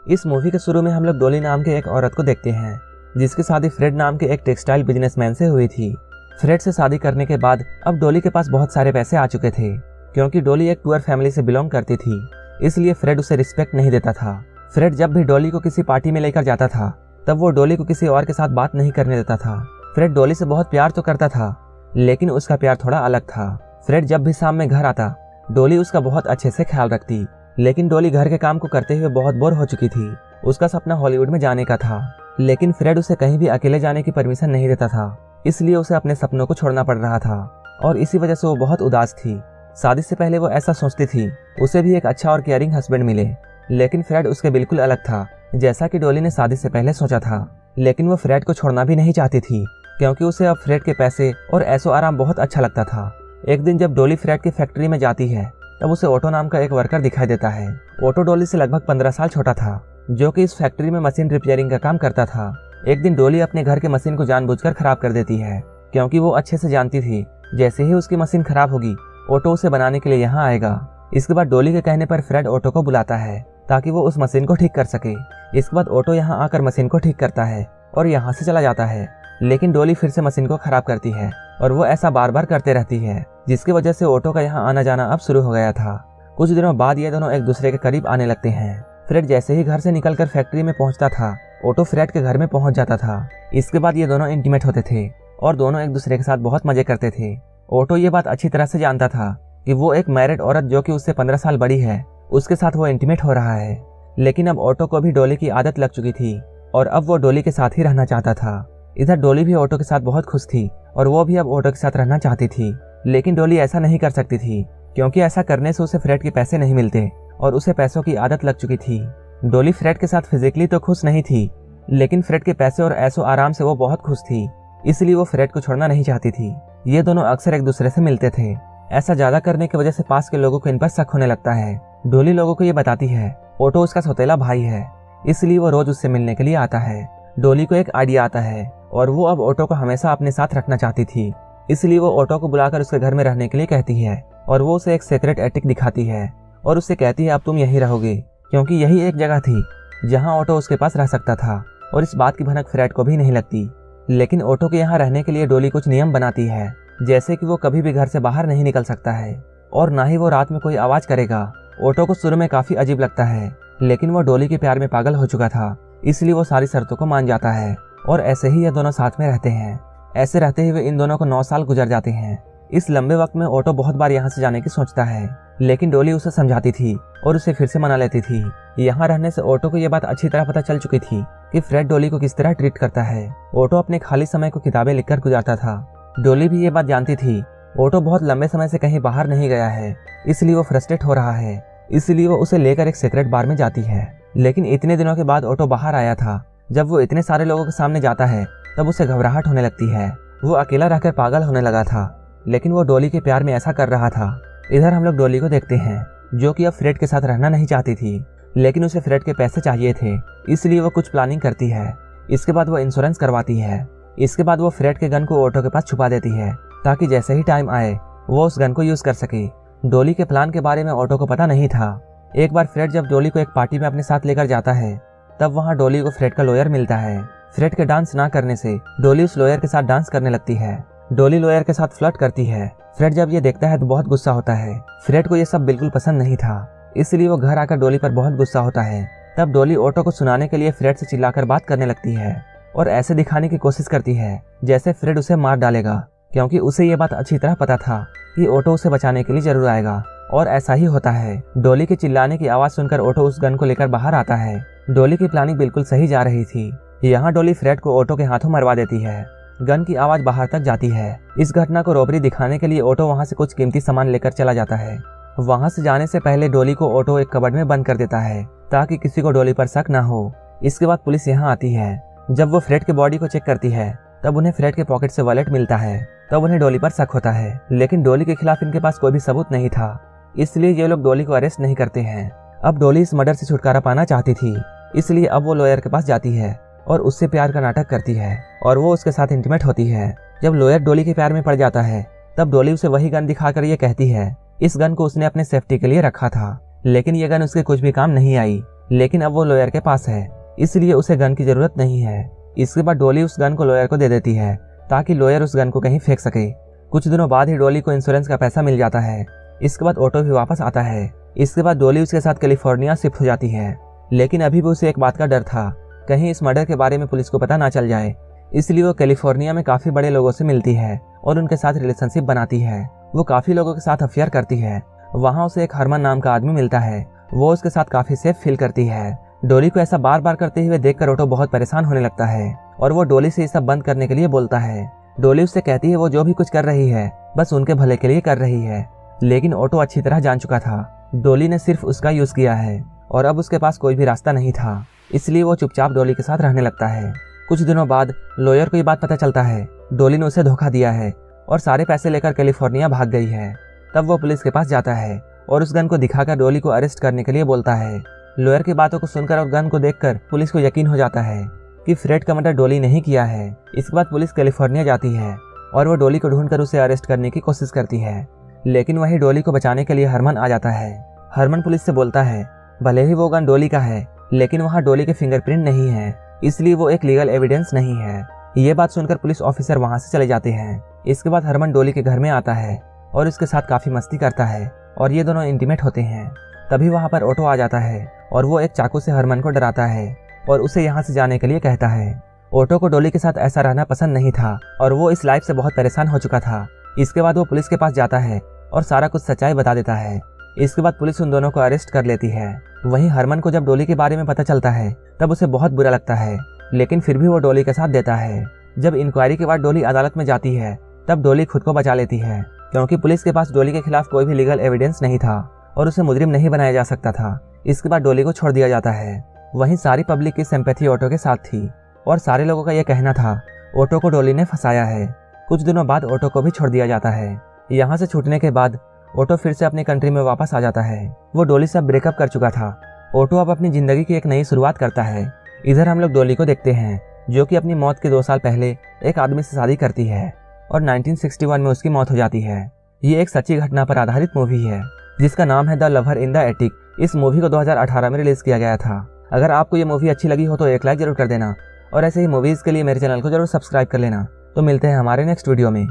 इस मूवी के शुरू में हम लोग डॉली नाम के एक औरत को देखते हैं जिसकी शादी फ्रेड नाम के एक टेक्सटाइल बिजनेसमैन से हुई थी। फ्रेड से शादी करने के बाद अब डॉली के पास बहुत सारे पैसे आ चुके थे। क्योंकि डॉली एक पुअर फैमिली से बिलोंग करती थी, इसलिए फ्रेड उसे रिस्पेक्ट नहीं देता था। फ्रेड जब भी डॉली को किसी पार्टी में लेकर जाता था तब वो डॉली को किसी और के साथ बात नहीं करने देता था। फ्रेड डॉली से बहुत प्यार तो करता था, लेकिन उसका प्यार थोड़ा अलग था। फ्रेड जब भी शाम में घर आता डॉली उसका बहुत अच्छे से ख्याल रखती, लेकिन डॉली घर के काम को करते हुए बहुत बोर हो चुकी थी। उसका सपना हॉलीवुड में जाने का था, लेकिन फ्रेड उसे कहीं भी अकेले जाने की परमिशन नहीं देता था, इसलिए उसे अपने सपनों को छोड़ना पड़ रहा था और इसी वजह से वो बहुत उदास थी। शादी से पहले वो ऐसा सोचती थी उसे भी एक अच्छा और केयरिंग हस्बैंड मिले, लेकिन फ्रेड उसके बिल्कुल अलग था, जैसा कि डॉली ने शादी से पहले सोचा था। लेकिन वो फ्रेड को छोड़ना भी नहीं चाहती थी, क्योंकि उसे अब फ्रेड के पैसे और ऐशो आराम बहुत अच्छा लगता था। एक दिन जब डॉली फ्रेड की फैक्ट्री में जाती है तब उसे ऑटो नाम का एक वर्कर दिखाई देता है। ऑटो डॉली से लगभग 15 साल छोटा था, जो कि इस फैक्ट्री में मशीन रिपेयरिंग का काम करता था। एक दिन डॉली अपने घर के मशीन को जानबूझकर खराब कर देती है, क्योंकि वो अच्छे से जानती थी जैसे ही उसकी मशीन खराब होगी ऑटो उसे बनाने के लिए यहाँ आएगा। इसके बाद डॉली के कहने पर फ्रेड ऑटो को बुलाता है ताकि वो उस मशीन को ठीक कर सके। इसके बाद ऑटो यहाँ आकर मशीन को ठीक करता है और यहाँ से चला जाता है, लेकिन डॉली फिर से मशीन को खराब करती है और वो ऐसा बार बार करते रहती है, जिसकी वजह से ऑटो का यहाँ आना जाना अब शुरू हो गया था। कुछ दिनों बाद ये दोनों एक दूसरे के करीब आने लगते हैं। फ्रेड जैसे ही घर से निकलकर फैक्ट्री में पहुंचता था ऑटो फ्रेड के घर में पहुंच जाता था। इसके बाद ये दोनों इंटीमेट होते थे और दोनों एक दूसरे के साथ बहुत मजे करते थे। ऑटो ये बात अच्छी तरह से जानता था कि वो एक मैरिड औरत जो कि उससे 15 साल बड़ी है उसके साथ वो इंटीमेट हो रहा है, लेकिन अब ऑटो को भी डॉली की आदत लग चुकी थी और अब वो डॉली के साथ ही रहना चाहता था। इधर डॉली भी ऑटो के साथ बहुत खुश थी और वो भी अब ऑटो के साथ रहना चाहती थी, लेकिन डॉली ऐसा नहीं कर सकती थी क्योंकि ऐसा करने से उसे फ्रेड के पैसे नहीं मिलते और उसे पैसों की आदत लग चुकी थी। डॉली फ्रेड के साथ फिजिकली तो खुश नहीं थी, लेकिन फ्रेड के पैसे और ऐशो आराम से वो बहुत खुश थी, इसलिए वो फ्रेड को छोड़ना नहीं चाहती थी। ये दोनों अक्सर एक दूसरे से मिलते थे। ऐसा ज्यादा करने की वजह से पास के लोगों को इन पर शक होने लगता है। डॉली लोगों को ये बताती है ऑटो उसका सौतेला भाई है, इसलिए वो रोज उससे मिलने के लिए आता है। डॉली को एक आइडिया आता है और वो अब ऑटो को हमेशा अपने साथ रखना चाहती थी, इसलिए वो ऑटो को बुलाकर उसके घर में रहने के लिए कहती है और वो उसे एक सीक्रेट एटिक दिखाती है और उससे कहती है अब तुम यहीं रहोगे, क्योंकि यही एक जगह थी जहां ऑटो उसके पास रह सकता था और इस बात की भनक फ्रेड को भी नहीं लगती। लेकिन ऑटो के यहाँ रहने के लिए डॉली कुछ नियम बनाती है, जैसे कि वो कभी भी घर से बाहर नहीं निकल सकता है और ना ही वो रात में कोई आवाज करेगा। ऑटो को शुरू में काफी अजीब लगता है, लेकिन वो डॉली के प्यार में पागल हो चुका था, इसलिए वो सारी शर्तों को मान जाता है और ऐसे ही ये दोनों साथ में रहते हैं। ऐसे रहते हुए इन दोनों को 9 साल गुजर जाते हैं। इस लंबे वक्त में ऑटो बहुत बार यहाँ से जाने की सोचता है, लेकिन डॉली उसे समझाती थी और उसे फिर से मना लेती थी। यहाँ रहने से ऑटो को यह बात अच्छी तरह पता चल चुकी थी कि फ्रेड डॉली को किस तरह ट्रीट करता है। ऑटो अपने खाली समय को किताबें लिखकर गुजारता था। डॉली भी ये बात जानती थी ऑटो बहुत लंबे समय से कहीं बाहर नहीं गया है, इसलिए वो फ्रस्ट्रेट हो रहा है, इसलिए वो उसे लेकर एक सीक्रेट बार में जाती है। लेकिन इतने दिनों के बाद ऑटो बाहर आया था। जब वो इतने सारे लोगों के सामने जाता है तब उसे घबराहट होने लगती है। वो अकेला रहकर पागल होने लगा था, लेकिन वो डॉली के प्यार में ऐसा कर रहा था। इधर हम लोग डॉली को देखते हैं जो कि अब फ्रेड के साथ रहना नहीं चाहती थी, लेकिन उसे फ्रेड के पैसे चाहिए थे, इसलिए वो कुछ प्लानिंग करती है। इसके बाद वो इंश्योरेंस करवाती है। इसके बाद वो फ्रेड के गन को ऑटो के पास छुपा देती है ताकि जैसे ही टाइम आए वो उस गन को यूज कर सके। डॉली के प्लान के बारे में ऑटो को पता नहीं था। एक बार फ्रेड जब डॉली को एक पार्टी में अपने साथ लेकर जाता है तब वहाँ डॉली को फ्रेड का लॉयर मिलता है। फ्रेड के डांस ना करने से डॉली उस लॉयर के साथ डांस करने लगती है। डॉली लॉयर के साथ फ्लर्ट करती है। फ्रेड जब ये देखता है तो बहुत गुस्सा होता है। फ्रेड को ये सब बिल्कुल पसंद नहीं था, इसलिए वो घर आकर डॉली पर बहुत गुस्सा होता है। तब डॉली ऑटो को सुनाने के लिए फ्रेड से चिल्लाकर बात करने लगती है और ऐसे दिखाने की कोशिश करती है जैसे फ्रेड उसे मार डालेगा, क्योंकि उसे ये बात अच्छी तरह पता था कि ऑटो उसे बचाने के लिए जरूर आएगा। और ऐसा ही होता है। डॉली के चिल्लाने की आवाज सुनकर ऑटो उस गन को लेकर बाहर आता है। डॉली की प्लानिंग बिल्कुल सही जा रही थी। यहाँ डॉली फ्रेड को ऑटो के हाथों मरवा देती है। गन की आवाज बाहर तक जाती है। इस घटना को रॉबरी दिखाने के लिए ऑटो वहाँ से कुछ कीमती सामान लेकर चला जाता है। वहाँ से जाने से पहले डॉली को ऑटो एक कबर्ड में बंद कर देता है ताकि किसी को डॉली पर शक न हो। इसके बाद पुलिस यहाँ आती है। जब वो फ्रेड के बॉडी को चेक करती है तब उन्हें फ्रेड के पॉकेट से वॉलेट मिलता है। तब उन्हें डॉली पर शक होता है, लेकिन डॉली के खिलाफ इनके पास कोई भी सबूत नहीं था, इसलिए ये लोग डॉली को अरेस्ट नहीं करते हैं। अब डॉली इस मर्डर से छुटकारा पाना चाहती थी, इसलिए अब वो लॉयर के पास जाती है और उससे प्यार का नाटक करती है और वो उसके साथ इंटीमेट होती है। जब लॉयर डॉली के प्यार में पड़ जाता है तब डॉली उसे वही गन दिखाकर ये कहती है इस गन को उसने अपने सेफ्टी के लिए रखा था, लेकिन ये गन उसके कुछ भी काम नहीं आई। लेकिन अब वो लॉयर के पास है, इसलिए उसे गन की जरूरत नहीं है। इसके बाद डॉली उस गन को लॉयर को दे देती है ताकि लॉयर उस गन को कहीं फेंक सके। कुछ दिनों बाद ही डॉली को इंश्योरेंस का पैसा मिल जाता है। इसके बाद ऑटो भी वापस आता है। इसके बाद डॉली उसके साथ कैलिफोर्निया शिफ्ट हो जाती है, लेकिन अभी भी उसे एक बात का डर था, कहीं इस मर्डर के बारे में पुलिस को पता ना चल जाए। इसलिए वो कैलिफोर्निया में काफी बड़े लोगों से मिलती है और उनके साथ रिलेशनशिप बनाती है। वो काफी लोगों के साथ अफेयर करती है। वहाँ उसे एक हरमन नाम का आदमी मिलता है। वो उसके साथ काफी सेफ फील करती है। डॉली को ऐसा बार बार करते हुए देखकर ऑटो बहुत परेशान होने लगता है और वो डॉली से ये सब बंद करने के लिए बोलता है। डॉली उससे कहती है वो जो भी कुछ कर रही है बस उनके भले के लिए कर रही है, लेकिन ऑटो अच्छी तरह जान चुका था डॉली ने सिर्फ उसका यूज किया है और अब उसके पास कोई भी रास्ता नहीं था। इसलिए वो चुपचाप डॉली के साथ रहने लगता है। कुछ दिनों बाद लॉयर को ये बात पता चलता है डॉली ने उसे धोखा दिया है और सारे पैसे लेकर कैलिफोर्निया भाग गई है। तब वो पुलिस के पास जाता है और उस गन को दिखाकर डॉली को अरेस्ट करने के लिए बोलता है। लॉयर की बातों को सुनकर और गन को देखकर पुलिस को यकीन हो जाता है कि फ्रेड का मर्डर डॉली नहीं किया है। इसके बाद पुलिस कैलिफोर्निया जाती है और वो डॉली को ढूंढकर उसे अरेस्ट करने की कोशिश करती है, लेकिन वही डॉली को बचाने के लिए हरमन आ जाता है। हरमन पुलिस से बोलता है भले ही वो गन डॉली का है, लेकिन वहाँ डॉली के फिंगरप्रिंट नहीं है, इसलिए वो एक लीगल एविडेंस नहीं है। ये बात सुनकर पुलिस ऑफिसर वहाँ से चले जाते हैं। इसके बाद हरमन डॉली के घर में आता है और उसके साथ काफी मस्ती करता है और ये दोनों इंटीमेट होते हैं। तभी वहाँ पर ऑटो आ जाता है और वो एक चाकू से हरमन को डराता है और उसे यहाँ से जाने के लिए कहता है। ऑटो को डॉली के साथ ऐसा रहना पसंद नहीं था और वो इस लाइफ से बहुत परेशान हो चुका था। इसके बाद वो पुलिस के पास जाता है और सारा कुछ सच्चाई बता देता है। इसके बाद पुलिस उन दोनों को अरेस्ट कर लेती है। वहीं हरमन को जब डॉली के बारे में पता चलता है तब उसे बहुत बुरा लगता है, लेकिन फिर भी वो डॉली का साथ देता है। जब इंक्वायरी के बाद डॉली अदालत में जाती है तब डॉली खुद को बचा लेती है, क्योंकि पुलिस के पास डॉली के खिलाफ कोई भी लीगल एविडेंस नहीं था और उसे मुजरिम नहीं बनाया जा सकता था। इसके बाद डॉली को छोड़ दिया जाता है। वहीं सारी पब्लिक की सिंपैथी ऑटो के साथ थी और सारे लोगों का यह कहना था ऑटो को डॉली ने फंसाया है। कुछ दिनों बाद ऑटो को भी छोड़ दिया जाता है। यहाँ से छूटने के बाद ऑटो फिर से अपनी कंट्री में वापस आ जाता है। वो डॉली से ब्रेकअप कर चुका था। ऑटो अब अपनी जिंदगी की एक नई शुरुआत करता है। इधर हम लोग डॉली को देखते हैं जो कि अपनी मौत के 2 साल पहले एक आदमी से शादी करती है और 1961 में उसकी मौत हो जाती है। ये एक सच्ची घटना पर आधारित मूवी है जिसका नाम है the lover in the attic. इस मूवी को 2018 में रिलीज किया गया था। अगर आपको ये मूवी अच्छी लगी हो तो एक लाइक जरूर कर देना और ऐसे ही मूवीज के लिए मेरे चैनल को जरूर सब्सक्राइब कर लेना। तो मिलते हैं हमारे नेक्स्ट वीडियो में।